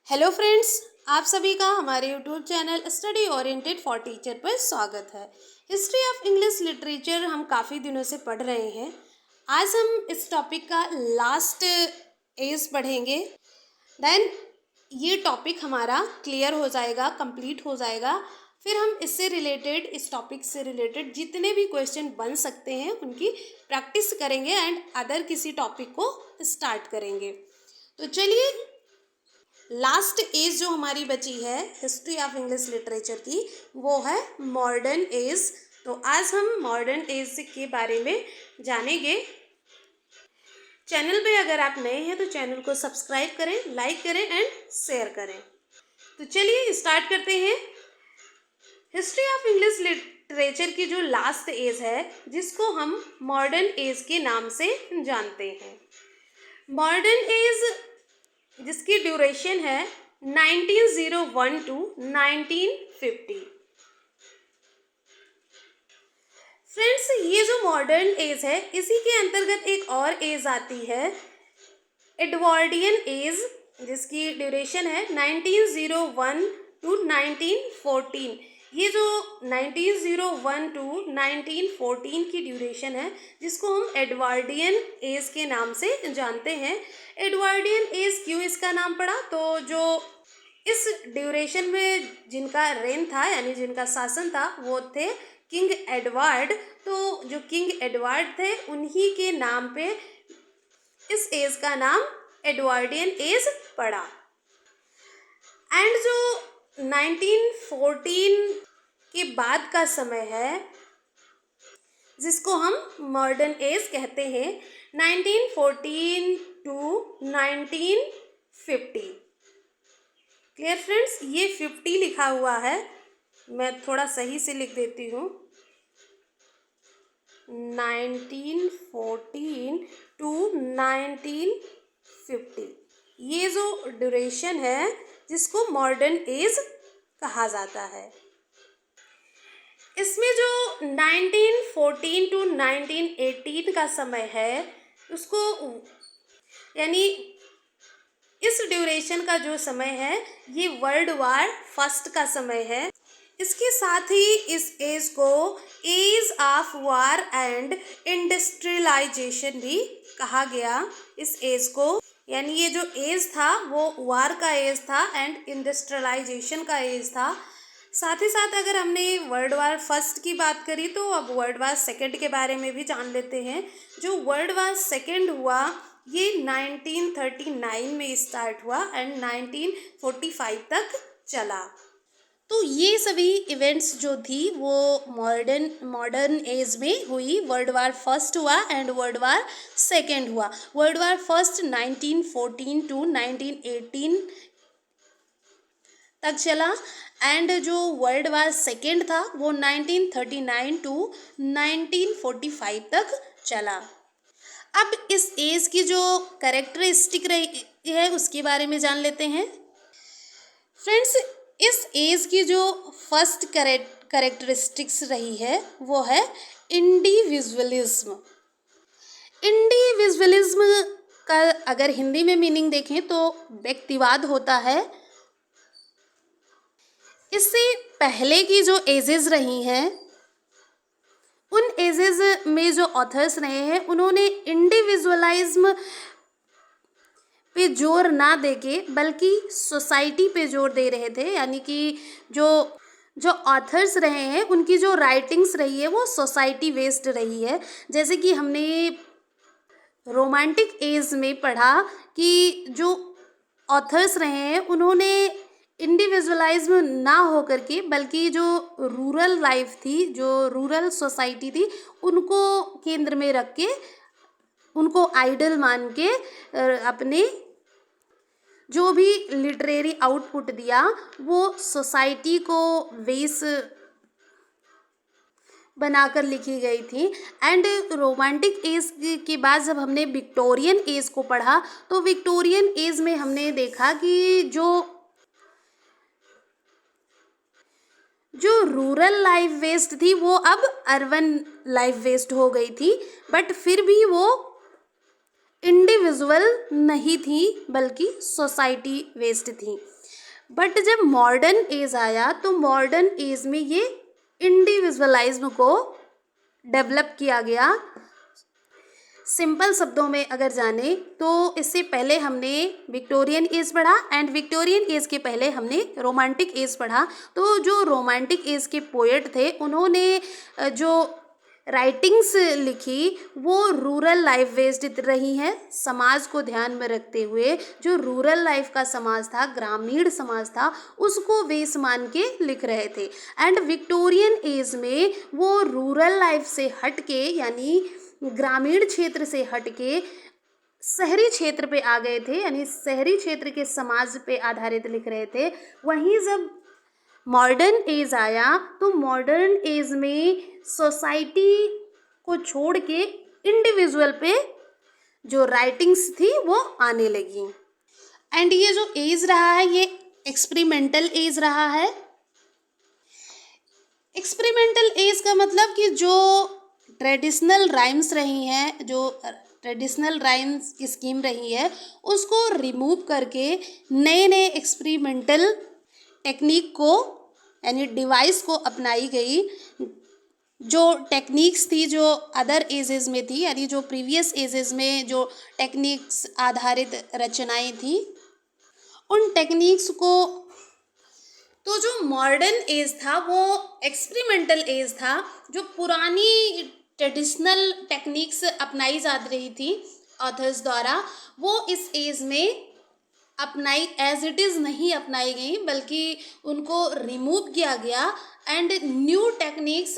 Hello friends, आप सभी का हमारे YouTube channel study oriented for teacher पर स्वागत है। हिस्ट्री ऑफ इंग्लिश लिटरेचर हम काफ़ी दिनों से पढ़ रहे हैं। आज हम इस टॉपिक का लास्ट एज पढ़ेंगे। देन ये टॉपिक हमारा क्लियर हो जाएगा, कंप्लीट हो जाएगा। फिर हम इससे रिलेटेड, इस टॉपिक से रिलेटेड जितने भी क्वेश्चन बन सकते हैं उनकी प्रैक्टिस करेंगे एंड अदर किसी टॉपिक को स्टार्ट करेंगे। तो चलिए, लास्ट एज जो हमारी बची है हिस्ट्री ऑफ इंग्लिश लिटरेचर की, वो है मॉडर्न एज। तो आज हम मॉडर्न एज के बारे में जानेंगे। चैनल पे अगर आप नए हैं तो चैनल को सब्सक्राइब करें, लाइक करें एंड शेयर करें। तो चलिए स्टार्ट करते हैं। हिस्ट्री ऑफ इंग्लिश लिटरेचर की जो लास्ट एज है, जिसको हम मॉडर्न एज के नाम से जानते हैं। मॉडर्न एज जिसकी ड्यूरेशन है 1901 टू 1950। फ्रेंड्स, ये जो मॉडर्न एज है, इसी के अंतर्गत एक और एज आती है एडवर्डियन एज, जिसकी ड्यूरेशन है 1901 टू 1914। ये जो 1901 टू 1914 की ड्यूरेशन है, जिसको हम एडवर्डियन एज के नाम से जानते हैं। एडवर्डियन एज क्यों इसका नाम पड़ा? तो जो इस ड्यूरेशन में जिनका रेन था, यानी जिनका शासन था, वो थे किंग एडवर्ड। तो जो किंग एडवर्ड थे, उन्हीं के नाम पे इस एज का नाम एडवर्डियन एज पड़ा। एंड जो 1914 के बाद का समय है, जिसको हम मॉडर्न एज कहते हैं, 1914 टू 1950। Clear friends? ये 50 लिखा हुआ है, मैं थोड़ा सही से लिख देती हूँ। 1914 टू 1950 ये जो ड्यूरेशन है, जिसको मॉडर्न एज कहा जाता है। इसमें जो 1914 टू 1918 का समय है, उसको यानी इस ड्यूरेशन का जो समय है, ये वर्ल्ड वार फर्स्ट का समय है। इसके साथ ही इस एज को age of war and industrialisation भी कहा गया। इस एज को, यानी ये जो एज था वो वार का एज था एंड इंडस्ट्रियलाइजेशन का एज था। साथ ही साथ अगर हमने वर्ल्ड वार फर्स्ट की बात करी, तो अब वर्ल्ड वार सेकेंड के बारे में भी जान लेते हैं। जो वर्ल्ड वार सेकेंड हुआ, ये 1939 में स्टार्ट हुआ एंड 1945 तक चला। तो ये सभी इवेंट्स जो थी वो मॉडर्न एज में हुई। वर्ल्ड वार फर्स्ट हुआ एंड वर्ल्ड वार सेकेंड हुआ। वर्ल्ड वार फर्स्ट 1914 टू 1918 तक चला एंड जो वर्ल्ड वार सेकेंड था वो 1939 टू 1945 तक चला। अब इस एज की जो कैरेक्टरिस्टिक रही है, उसके बारे में जान लेते हैं। फ्रेंड्स, इस एज की जो फर्स्ट कैरेक्टरिस्टिक्स रही है, वो है इंडिविजुअलिज्म। इंडिविजुअलिज्म का अगर हिंदी में मीनिंग देखें तो व्यक्तिवाद होता है। इससे पहले की जो एजेस रही हैं, उन एजेस में जो ऑथर्स रहे हैं, उन्होंने इंडिविजुअलिज्म पे जोर ना देके बल्कि सोसाइटी पे जोर दे रहे थे। यानी कि जो ऑथर्स रहे हैं, उनकी जो राइटिंग्स रही है वो सोसाइटी बेस्ड रही है। जैसे कि हमने रोमांटिक एज में पढ़ा कि जो ऑथर्स रहे हैं, उन्होंने इंडिविजुअलाइज्म ना हो करके बल्कि जो रूरल लाइफ थी, जो रूरल सोसाइटी थी, उनको केंद्र में रख के, उनको आइडल मान के अपने जो भी लिटरेरी आउटपुट दिया, वो सोसाइटी को बेस बनाकर लिखी गई थी। एंड रोमांटिक एज के बाद जब हमने विक्टोरियन एज को पढ़ा, तो विक्टोरियन एज में हमने देखा कि जो रूरल लाइफ वेस्ट थी, वो अब अर्बन लाइफ वेस्ट हो गई थी, बट फिर भी वो इंडिविजुअल नहीं थी बल्कि सोसाइटी वेस्ट थी। बट जब मॉडर्न एज आया तो मॉडर्न एज में ये इंडिविजुअलाइज्म को डेवलप किया गया। सिंपल शब्दों में अगर जाने तो इससे पहले हमने विक्टोरियन एज पढ़ा एंड विक्टोरियन एज के पहले हमने रोमांटिक एज पढ़ा। तो जो रोमांटिक एज के पोएट थे उन्होंने जो राइटिंग्स लिखी वो रूरल लाइफ बेस्ड रही हैं, समाज को ध्यान में रखते हुए। जो रूरल लाइफ का समाज था, ग्रामीण समाज था, उसको बेस मान के लिख रहे थे। एंड विक्टोरियन एज में वो रूरल लाइफ से हट के यानी ग्रामीण क्षेत्र से हटके शहरी क्षेत्र पे आ गए थे, यानी शहरी क्षेत्र के समाज पे आधारित लिख रहे थे। वहीं जब मॉडर्न एज आया तो मॉडर्न एज में सोसाइटी को छोड़ के इंडिविजुअल पे जो राइटिंग्स थी वो आने लगी। एंड ये जो एज रहा है ये एक्सपेरिमेंटल एज रहा है। एक्सपेरिमेंटल एज का मतलब कि जो ट्रेडिशनल राइम्स रही हैं, जो ट्रेडिशनल राइम्स की स्कीम रही है, उसको रिमूव करके नए नए एक्सपेरिमेंटल टेक्निक को यानी डिवाइस को अपनाई गई। जो टेक्निक्स थी जो अदर एजेस में थी, यानी जो प्रीवियस एजेस में जो टेक्निक्स आधारित रचनाएं थी, उन टेक्निक्स को। तो जो मॉडर्न एज था वो एक्सपेरिमेंटल एज था। जो पुरानी ट्रेडिशनल टेक्निक्स अपनाई जा रही थी ऑथर्स द्वारा, वो इस एज में अपनाई एज इट इज़ नहीं अपनाई गई, बल्कि उनको रिमूव किया गया एंड न्यू टेक्निक्स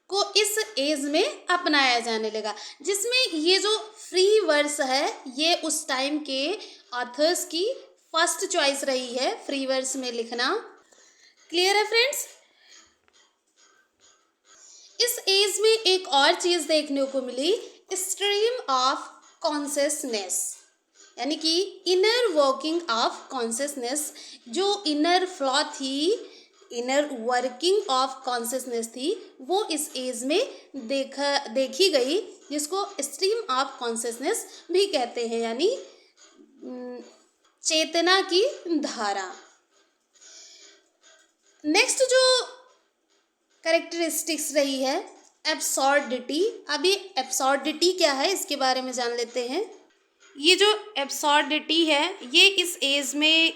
को इस एज में अपनाया जाने लगा। जिसमें ये जो फ्री वर्स है ये उस टाइम के ऑथर्स की फर्स्ट चॉइस रही है, फ्री वर्स में लिखना। क्लियर है फ्रेंड्स? इस एज में एक और चीज़ देखने को मिली, स्ट्रीम ऑफ कॉन्शियसनेस, यानी कि इनर वर्किंग ऑफ कॉन्शियसनेस। जो इनर फ्लॉ थी, इनर वर्किंग ऑफ कॉन्शियसनेस थी, वो इस एज में देखी गई, जिसको स्ट्रीम ऑफ कॉन्शियसनेस भी कहते हैं, यानी चेतना की धारा। नेक्स्ट जो कैरेक्टरिस्टिक्स रही है एब्सॉर्डिटी। अभी एब्सॉर्डिटी क्या है इसके बारे में जान लेते हैं। ये जो एब्सॉर्डिटी है ये इस एज में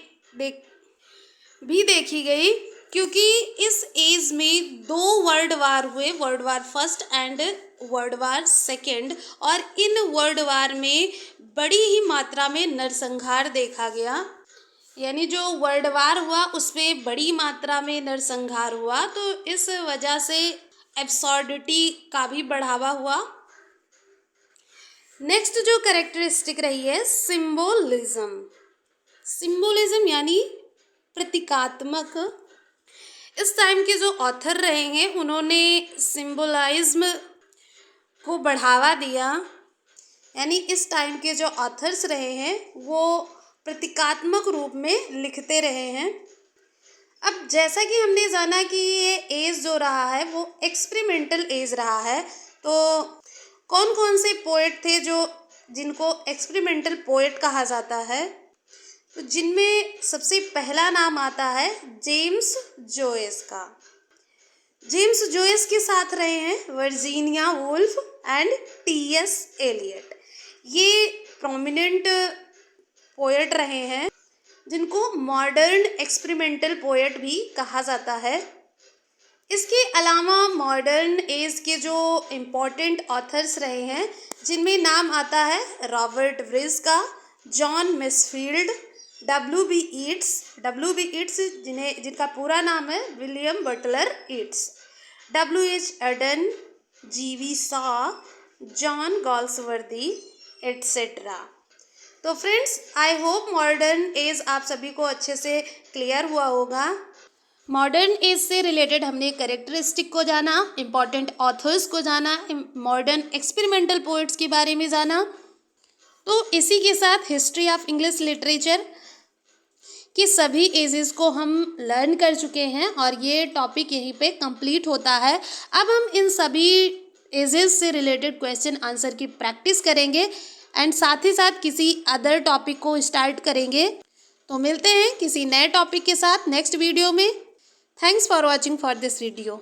भी देखी गई, क्योंकि इस एज में 2 वर्ल्ड वार हुए, world war first and world war second, और इन वर्ल्ड वार में बड़ी ही मात्रा में नरसंहार देखा गया। यानी जो वर्ल्ड वार हुआ उसमें बड़ी मात्रा में नरसंहार हुआ, तो इस वजह से एब्सॉर्डिटी का भी बढ़ावा हुआ। नेक्स्ट जो कैरेक्टरिस्टिक रही है सिंबोलिज्म। सिंबोलिज्म यानी प्रतीकात्मक। इस टाइम के जो ऑथर रहे हैं उन्होंने सिंबोलिज्म को बढ़ावा दिया, यानी इस टाइम के जो ऑथर्स रहे हैं वो प्रतीकात्मक रूप में लिखते रहे हैं। अब जैसा कि हमने जाना कि ये एज जो रहा है वो एक्सपेरिमेंटल एज रहा है, तो कौन कौन से पोएट थे जिनको एक्सपेरिमेंटल पोएट कहा जाता है, तो जिनमें सबसे पहला नाम आता है जेम्स जोयस का। जेम्स जोयस के साथ रहे हैं Virginia Woolf and T S. Eliot. ये प्रोमिनेंट पोएट रहे हैं जिनको मॉडर्न एक्सपेरिमेंटल पोएट भी कहा जाता है। इसके अलावा मॉडर्न एज के जो इम्पोर्टेंट ऑथर्स रहे हैं जिनमें नाम आता है रॉबर्ट ब्रिज का, जॉन मैसफील्ड, W.B. ईट्स जिनका पूरा नाम है William Butler Yeats, W.H. Auden, G.V. Shaw, John Galsworthy etcetera. तो friends I hope modern age आप सभी को अच्छे से क्लियर हुआ होगा। मॉडर्न एज से रिलेटेड हमने कैरेक्टरिस्टिक को जाना, इम्पॉर्टेंट ऑथर्स को जाना, मॉडर्न एक्सपेरिमेंटल पोएट्स के बारे में जाना। तो इसी के साथ हिस्ट्री ऑफ इंग्लिश लिटरेचर की सभी एजेस को हम लर्न कर चुके हैं और ये टॉपिक यहीं पे कंप्लीट होता है। अब हम इन सभी एजेस से रिलेटेड क्वेश्चन आंसर की प्रैक्टिस करेंगे एंड साथ ही साथ किसी अदर टॉपिक को स्टार्ट करेंगे। तो मिलते हैं किसी नए टॉपिक के साथ नेक्स्ट वीडियो में। Thanks for watching for this video.